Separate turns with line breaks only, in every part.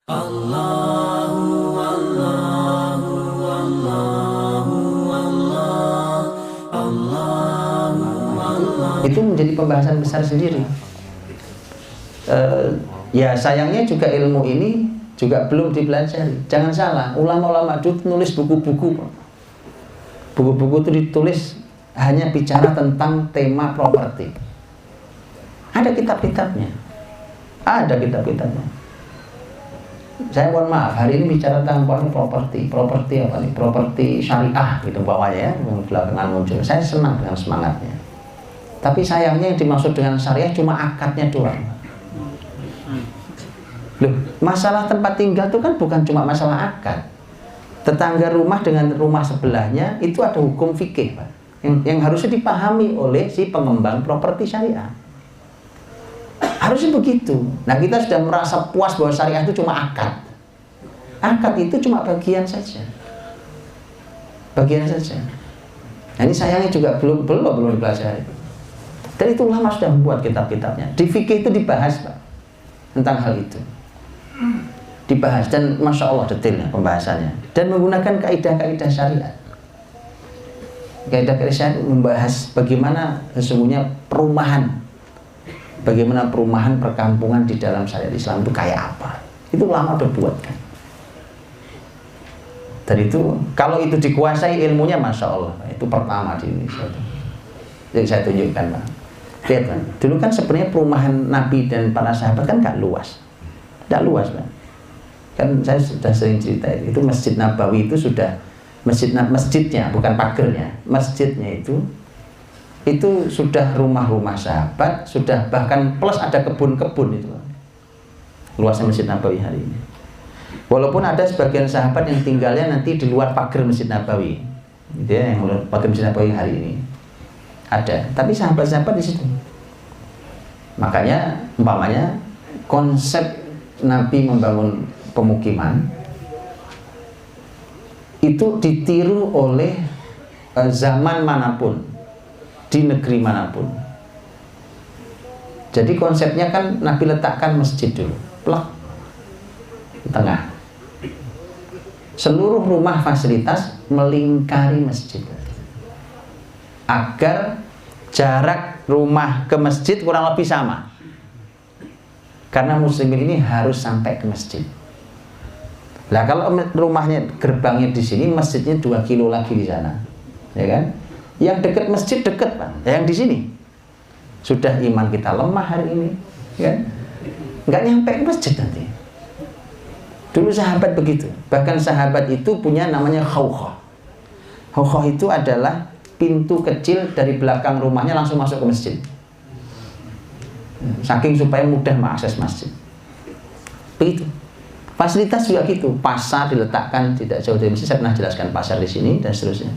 Itu menjadi pembahasan besar sendiri. Ya sayangnya juga ilmu ini juga belum dipelajari. Jangan salah, ulama-ulama itu nulis buku-buku. Buku-buku itu ditulis hanya bicara tentang tema properti. Ada kitab-kitabnya. Ada kitab-kitabnya. Saya mohon maaf, hari ini bicara tentang properti. Properti apa nih? Properti syariah gitu bawahnya ya, yang belakangan muncul. Saya senang dengan semangatnya. Tapi sayangnya yang dimaksud dengan syariah cuma akadnya doang. Loh, masalah tempat tinggal itu kan bukan cuma masalah akad. Tetangga rumah dengan rumah sebelahnya itu ada hukum fikih, Pak. Yang harusnya dipahami oleh si pengembang properti syariah. Harusnya begitu. Nah, kita sudah merasa puas bahwa syariah itu cuma akad. Akad itu cuma bagian saja. Bagian saja. Nah, ini sayangnya juga belum dipelajari. Dan itu ulama sudah membuat kitab-kitabnya. Di fikih itu dibahas, Pak, tentang hal itu. Dibahas dan masya Allah detailnya pembahasannya. Dan menggunakan kaidah-kaidah syariat. Kaidah-kaidah syariat membahas bagaimana sesungguhnya perumahan. Bagaimana perumahan perkampungan di dalam syariat Islam itu kayak apa. Itu ulama udah buat kan. Dan itu kalau itu dikuasai ilmunya masya Allah. Itu pertama di Indonesia. Jadi saya tunjukkan, Pak. Lihat, Pak. Dulu kan sebenarnya perumahan Nabi dan para sahabat kan gak luas. Tidak luas, Pak. Kan saya sudah sering cerita itu Masjid Nabawi itu sudah masjidnya bukan pagernya, masjidnya itu sudah rumah-rumah sahabat, sudah bahkan plus ada kebun-kebun itu. Luasnya Masjid Nabawi hari ini. Walaupun ada sebagian sahabat yang tinggalnya nanti di luar pagar Masjid Nabawi. Gitu ya, yang pagar Masjid Nabawi hari ini. Ada, tapi sahabat-sahabat di situ. Makanya umpamanya konsep Nabi membangun pemukiman itu ditiru oleh zaman manapun, di negeri manapun. Jadi konsepnya kan Nabi letakkan masjid dulu, plak di tengah. Seluruh rumah fasilitas melingkari masjid agar jarak rumah ke masjid kurang lebih sama. Karena muslimin ini harus sampai ke masjid. Lah kalau rumahnya gerbangnya di sini, masjidnya 2 kilo lagi di sana, ya kan? Yang dekat masjid dekat, Pak. Yang di sini sudah iman kita lemah hari ini, ya kan? Nggak nyampe ke masjid nanti. Dulu sahabat begitu. Bahkan sahabat itu punya namanya khawkhah. Khawkhah itu adalah pintu kecil dari belakang rumahnya langsung masuk ke masjid. Saking supaya mudah mengakses masjid. Begitu. Fasilitas juga gitu. Pasar diletakkan tidak jauh dari masjid. Saya pernah jelaskan pasar di sini dan seterusnya.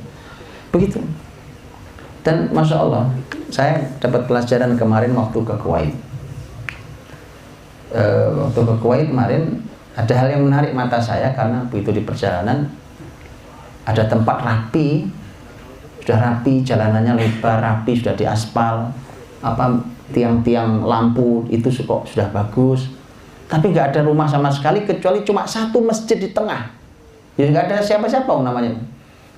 Begitu. Dan masya Allah, saya dapat pelajaran kemarin waktu ke Kuwait. Waktu ke Kuwait kemarin ada hal yang menarik mata saya karena begitu di perjalanan ada tempat rapi, sudah rapi, jalanannya lebar, rapi, sudah diaspal, tiang-tiang lampu itu kok sudah bagus, tapi nggak ada rumah sama sekali kecuali cuma satu masjid di tengah. Ya nggak ada siapa-siapa namanya.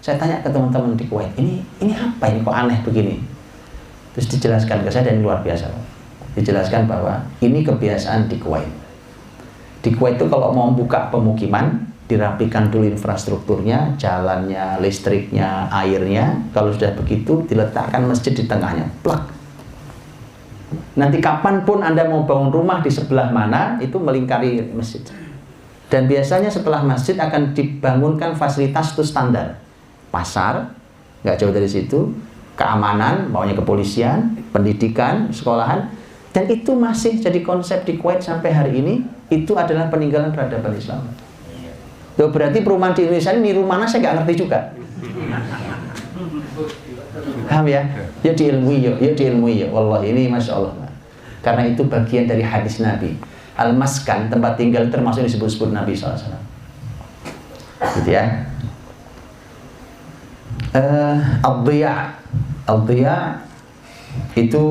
Saya tanya ke teman-teman di Kuwait, ini apa ini kok aneh begini? Terus dijelaskan ke saya dan luar biasa. Dijelaskan bahwa ini kebiasaan di Kuwait. Di Kuwait itu kalau mau buka pemukiman, dirapikan dulu infrastrukturnya, jalannya, listriknya, airnya. Kalau sudah begitu, diletakkan masjid di tengahnya, plak. Nanti kapanpun Anda mau bangun rumah di sebelah mana, itu melingkari masjid. Dan biasanya setelah masjid akan dibangunkan fasilitas itu standar. Pasar, nggak jauh dari situ, keamanan, maunya kepolisian, pendidikan, sekolahan. Dan itu masih jadi konsep di Kuwait sampai hari ini, itu adalah peninggalan peradaban Islam. Loh, berarti perumahan di Indonesia ini niru mana saya nggak ngerti juga. Paham ya? Ya diilmui ya. Wallahi ini masya Allah. Karena itu bagian dari hadis Nabi. Al-maskan, tempat tinggal termasuk disebut-sebut Nabi SAW. Gitu ya. Al-Dhiya itu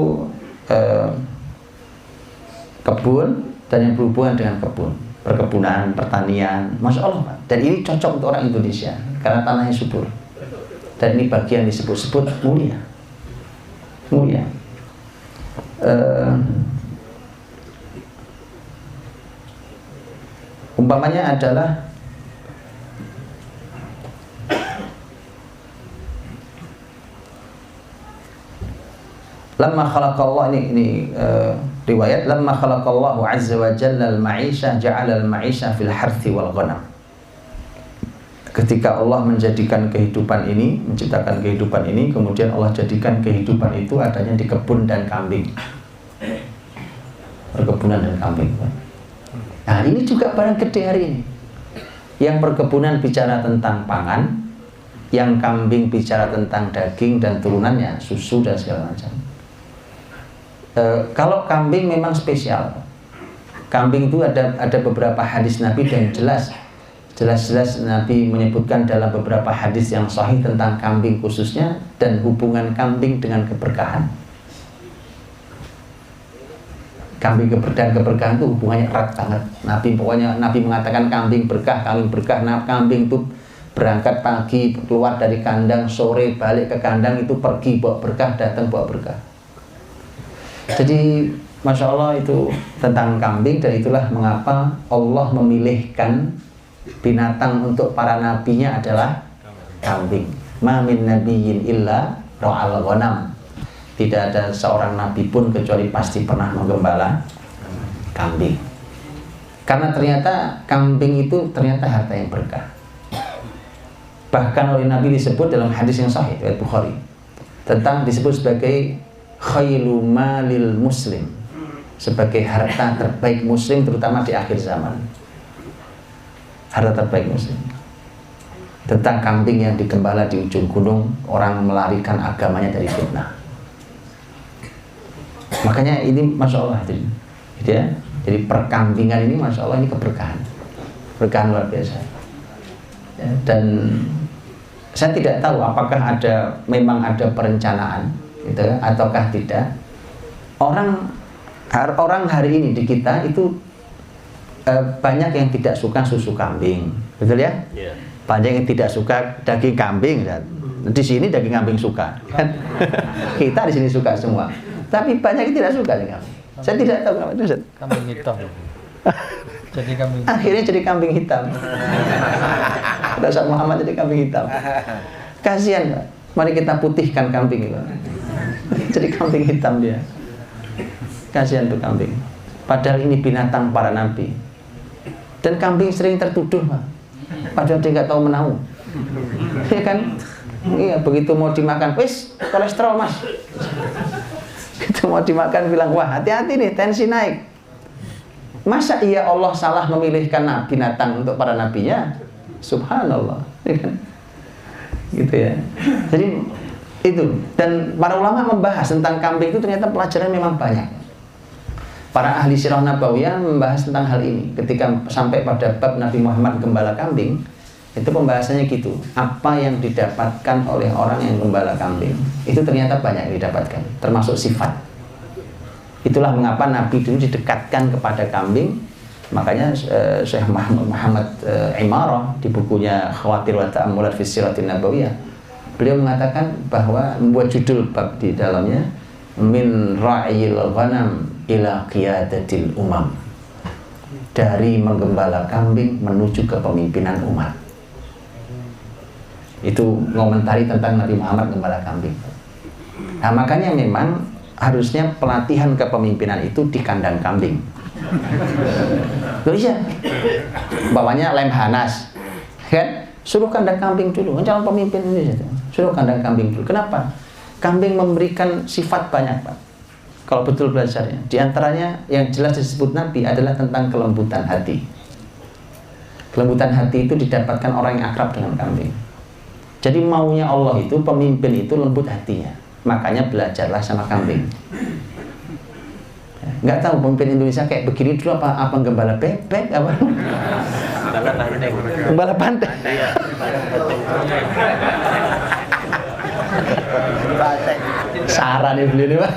kebun dan yang berhubungan dengan kebun. perkebunan, pertanian, Masya Allah Pak. Dan ini cocok untuk orang Indonesia karena tanahnya subur. Dan ini bagian disebut-sebut mulia. Mulia. Umpamanya adalah lamma khalaqallah, ini riwayat, lamma khalaqallahu azza wa jalla al-ma'isha ja'ala al-ma'isha fil harthi wal ghanam. Ketika Allah menjadikan kehidupan ini, menciptakan kehidupan ini, kemudian Allah jadikan kehidupan itu adanya di kebun dan kambing. Perkebunan dan kambing. Nah, ini juga barang gede hari ini. Yang perkebunan bicara tentang pangan, yang kambing bicara tentang daging dan turunannya, susu dan segala macam. Kalau kambing memang spesial. Kambing itu ada beberapa hadis Nabi dan jelas Nabi menyebutkan dalam beberapa hadis yang sahih tentang kambing khususnya dan hubungan kambing dengan keberkahan. Kambing dan keberkahan itu hubungannya erat banget. Nabi mengatakan kambing berkah. Nah, kambing itu berangkat pagi, keluar dari kandang, sore balik ke kandang, itu pergi bawa berkah, datang bawa berkah. Jadi Masya Allah itu tentang kambing, dan itulah mengapa Allah memilihkan binatang untuk para nabinya adalah kambing. Ma min nabiyyin illa ra'al ghanam. Tidak ada seorang nabi pun kecuali pasti pernah menggembala kambing. Karena ternyata kambing itu ternyata harta yang berkah. Bahkan oleh Nabi disebut dalam hadis yang sahih riwayat Bukhari tentang disebut sebagai khailu malil muslim, sebagai harta terbaik muslim terutama di akhir zaman. Harta terbaik muslim. Tentang kambing yang digembala di ujung gunung, orang melarikan agamanya dari fitnah. Makanya ini Masya Allah gitu ya. Jadi perkambingan ini Masya Allah ini keberkahan, berkahan luar biasa ya. Dan saya tidak tahu apakah memang ada perencanaan gitu, ataukah tidak. Orang hari ini di kita itu banyak yang tidak suka susu kambing, betul ya? Yeah. Banyak yang tidak suka daging kambing. Di sini daging kambing suka, kan? Kita di sini suka semua. Tapi banyak yang tidak suka dengan kambing. Saya tidak tahu kenapa itu.
Kambing hitam. Jadi kambing hitam.
Akhirnya jadi kambing hitam. Rasul Muhammad jadi kambing hitam. Kasihan, Pak. Mari kita putihkan kambing itu. Jadi kambing hitam dia. Kasihan tuh kambing. Padahal ini binatang para nabi. Dan kambing sering tertuduh, Pak. Padahal dia nggak tahu menahu. Iya kan? Iya, begitu mau dimakan, wis kolesterol Mas. Itu mau dimakan bilang, wah hati-hati nih, tensi naik. Masa iya Allah salah memilihkan binatang untuk para nabinya? Subhanallah, ya kan? Gitu ya. Jadi itu, dan para ulama membahas tentang kambing itu ternyata pelajaran memang banyak. Para ahli sirah nabawiyah membahas tentang hal ini. Ketika sampai pada bab Nabi Muhammad gembala kambing, itu pembahasannya gitu. Apa yang didapatkan oleh orang yang gembala kambing itu ternyata banyak yang didapatkan, termasuk sifat. Itulah mengapa Nabi dulu didekatkan kepada kambing. Makanya Syekh Muhammad Imarah di bukunya Khawatir wa Ta'ammulat fi Siratin Nabawiyah, beliau mengatakan bahwa membuat judul bab di dalamnya min ra'yil ghanam ila qiyadatil umam, dari menggembala kambing menuju kepemimpinan umat. Itu ngomentari tentang Nabi Muhammad gembala kambing. Nah, makanya memang harusnya pelatihan kepemimpinan itu di kandang kambing. Loh iya, bawanya Lemhanas, kan? Suruh kandang kambing dulu, calon pemimpin ini, suruh kandang kambing dulu. Kenapa? Kambing memberikan sifat banyak, Pak. Kalau betul belajarnya, di antaranya yang jelas disebut Nabi adalah tentang kelembutan hati. Kelembutan hati itu didapatkan orang yang akrab dengan kambing. Jadi maunya Allah itu pemimpin itu lembut hatinya. Makanya belajarlah sama kambing. Nggak tahu pemimpin Indonesia kayak begini dulu apa gembala bebek apa?
Gembala banteng.
Gembala banteng. Saran nih beliau nih, Pak.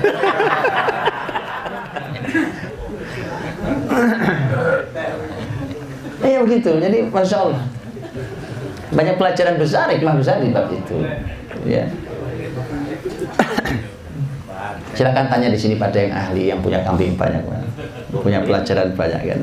Iya begitu. Jadi masya Allah banyak pelajaran besar, hikmah besar di bab itu. Ya. Silakan tanya di sini pada yang ahli, yang punya kambing banyak, punya pelajaran banyak kan.